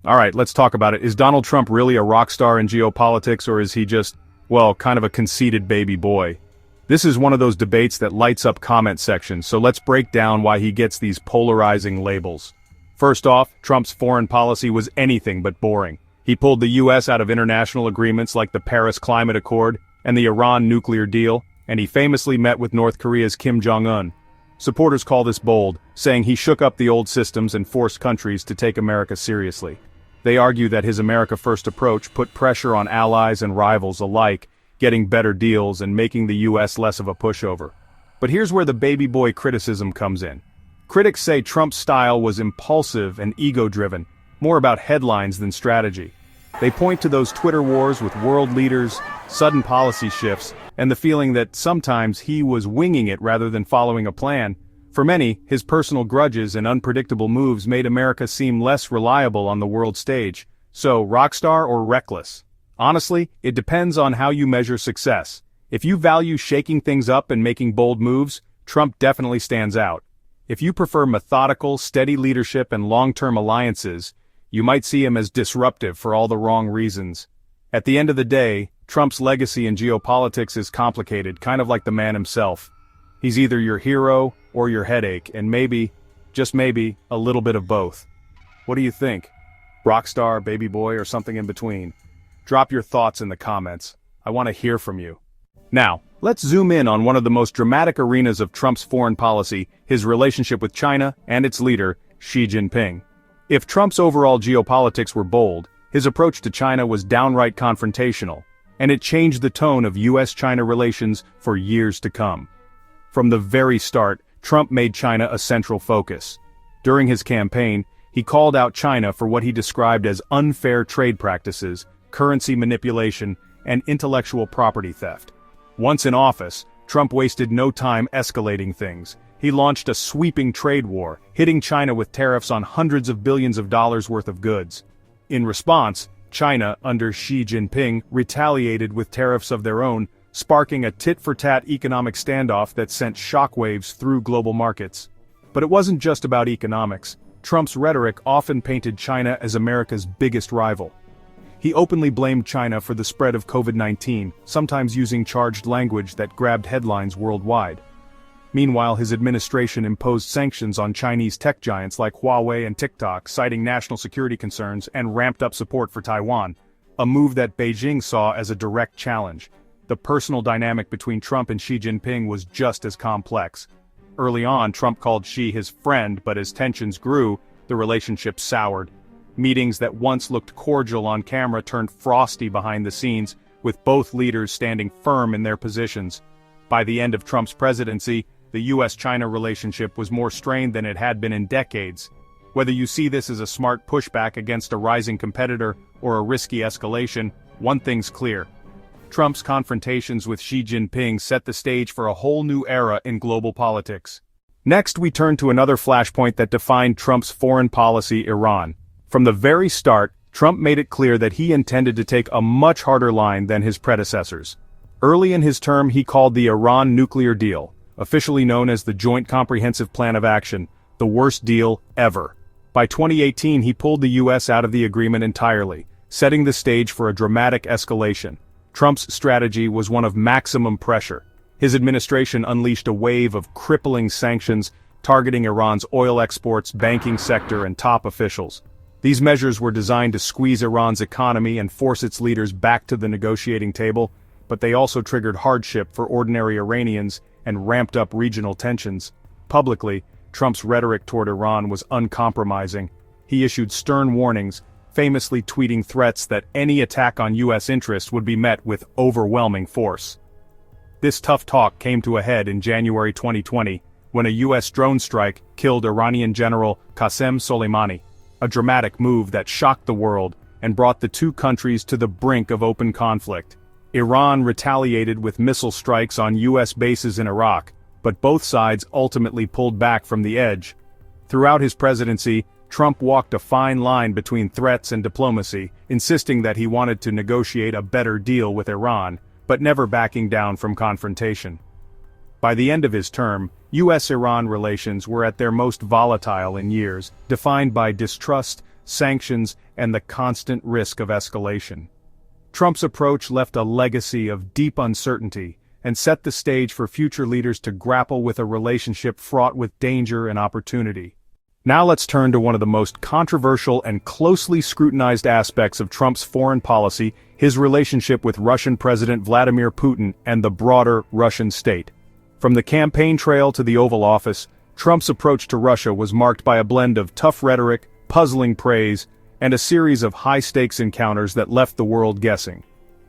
Alright, let's talk about it. Is Donald Trump really a rock star in geopolitics, or is he just, well, kind of a conceited baby boy? This is one of those debates that lights up comment sections, so let's break down why he gets these polarizing labels. First off, Trump's foreign policy was anything but boring. He pulled the US out of international agreements like the Paris Climate Accord and the Iran nuclear deal, and he famously met with North Korea's Kim Jong-un. Supporters call this bold, saying he shook up the old systems and forced countries to take America seriously. They argue that his America First approach put pressure on allies and rivals alike, getting better deals and making the US less of a pushover. But here's where the baby boy criticism comes in. Critics say Trump's style was impulsive and ego-driven, more about headlines than strategy. They point to those Twitter wars with world leaders, sudden policy shifts, and the feeling that sometimes he was winging it rather than following a plan. For many, his personal grudges and unpredictable moves made America seem less reliable on the world stage. So, rockstar or reckless? Honestly, it depends on how you measure success. If you value shaking things up and making bold moves, Trump definitely stands out. If you prefer methodical, steady leadership and long-term alliances, you might see him as disruptive for all the wrong reasons. At the end of the day, Trump's legacy in geopolitics is complicated, kind of like the man himself. He's either your hero or your headache, and maybe, just maybe, a little bit of both. What do you think? Rockstar, baby boy, or something in between? Drop your thoughts in the comments. I want to hear from you. Now, let's zoom in on one of the most dramatic arenas of Trump's foreign policy, his relationship with China and its leader, Xi Jinping. If Trump's overall geopolitics were bold, his approach to China was downright confrontational, and it changed the tone of US-China relations for years to come. From the very start, Trump made China a central focus. During his campaign, he called out China for what he described as unfair trade practices, currency manipulation, and intellectual property theft. Once in office, Trump wasted no time escalating things. He launched a sweeping trade war, hitting China with tariffs on hundreds of billions of dollars worth of goods. In response, China, under Xi Jinping, retaliated with tariffs of their own, sparking a tit-for-tat economic standoff that sent shockwaves through global markets. But it wasn't just about economics. Trump's rhetoric often painted China as America's biggest rival. He openly blamed China for the spread of COVID-19, sometimes using charged language that grabbed headlines worldwide. Meanwhile, his administration imposed sanctions on Chinese tech giants like Huawei and TikTok, citing national security concerns, and ramped up support for Taiwan, a move that Beijing saw as a direct challenge. The personal dynamic between Trump and Xi Jinping was just as complex. Early on, Trump called Xi his friend, but as tensions grew, the relationship soured. Meetings that once looked cordial on camera turned frosty behind the scenes, with both leaders standing firm in their positions. By the end of Trump's presidency, the US-China relationship was more strained than it had been in decades. Whether you see this as a smart pushback against a rising competitor or a risky escalation, one thing's clear. Trump's confrontations with Xi Jinping set the stage for a whole new era in global politics. Next, we turn to another flashpoint that defined Trump's foreign policy: Iran. From the very start, Trump made it clear that he intended to take a much harder line than his predecessors. Early in his term, he called the Iran nuclear deal, officially known as the Joint Comprehensive Plan of Action, the worst deal ever. By 2018, he pulled the US out of the agreement entirely, setting the stage for a dramatic escalation. Trump's strategy was one of maximum pressure. His administration unleashed a wave of crippling sanctions, targeting Iran's oil exports, banking sector, and top officials. These measures were designed to squeeze Iran's economy and force its leaders back to the negotiating table, but they also triggered hardship for ordinary Iranians and ramped up regional tensions. Publicly, Trump's rhetoric toward Iran was uncompromising. He issued stern warnings, famously tweeting threats that any attack on US interests would be met with overwhelming force. This tough talk came to a head in January 2020, when a US drone strike killed Iranian General Qasem Soleimani, a dramatic move that shocked the world and brought the two countries to the brink of open conflict. Iran retaliated with missile strikes on US bases in Iraq, but both sides ultimately pulled back from the edge. Throughout his presidency, Trump walked a fine line between threats and diplomacy, insisting that he wanted to negotiate a better deal with Iran, but never backing down from confrontation. By the end of his term, US-Iran relations were at their most volatile in years, defined by distrust, sanctions, and the constant risk of escalation. Trump's approach left a legacy of deep uncertainty and set the stage for future leaders to grapple with a relationship fraught with danger and opportunity. Now let's turn to one of the most controversial and closely scrutinized aspects of Trump's foreign policy, his relationship with Russian President Vladimir Putin and the broader Russian state. From the campaign trail to the Oval Office, Trump's approach to Russia was marked by a blend of tough rhetoric, puzzling praise, and a series of high-stakes encounters that left the world guessing.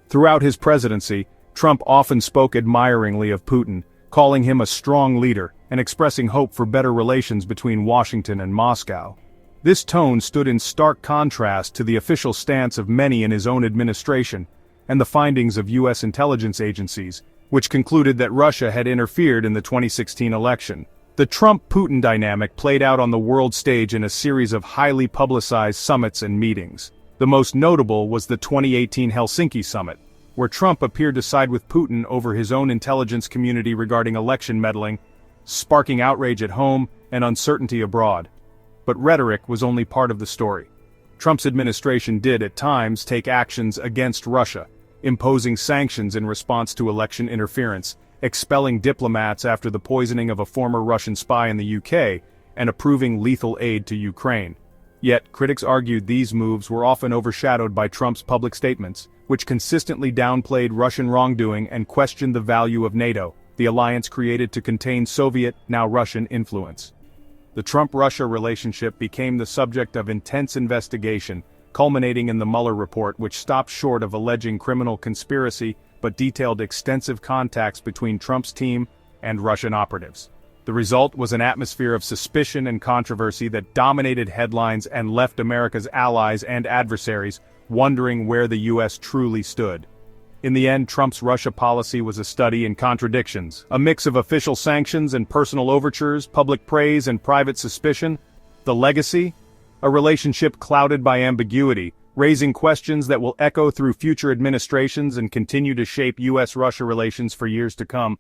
Throughout his presidency, Trump often spoke admiringly of Putin, calling him a strong leader and expressing hope for better relations between Washington and Moscow. This tone stood in stark contrast to the official stance of many in his own administration and the findings of U.S. intelligence agencies, which concluded that Russia had interfered in the 2016 election. The Trump-Putin dynamic played out on the world stage in a series of highly publicized summits and meetings. The most notable was the 2018 Helsinki summit, where Trump appeared to side with Putin over his own intelligence community regarding election meddling, sparking outrage at home and uncertainty abroad. But rhetoric was only part of the story. Trump's administration did, at times, take actions against Russia, imposing sanctions in response to election interference, expelling diplomats after the poisoning of a former Russian spy in the UK, and approving lethal aid to Ukraine. Yet, critics argued these moves were often overshadowed by Trump's public statements, which consistently downplayed Russian wrongdoing and questioned the value of NATO, the alliance created to contain Soviet, now Russian, influence. The Trump-Russia relationship became the subject of intense investigation, culminating in the Mueller report, which stopped short of alleging criminal conspiracy but detailed extensive contacts between Trump's team and Russian operatives. The result was an atmosphere of suspicion and controversy that dominated headlines and left America's allies and adversaries wondering where the U.S. truly stood. In the end, Trump's Russia policy was a study in contradictions, a mix of official sanctions and personal overtures, public praise and private suspicion. The legacy? A relationship clouded by ambiguity, raising questions that will echo through future administrations and continue to shape U.S.-Russia relations for years to come.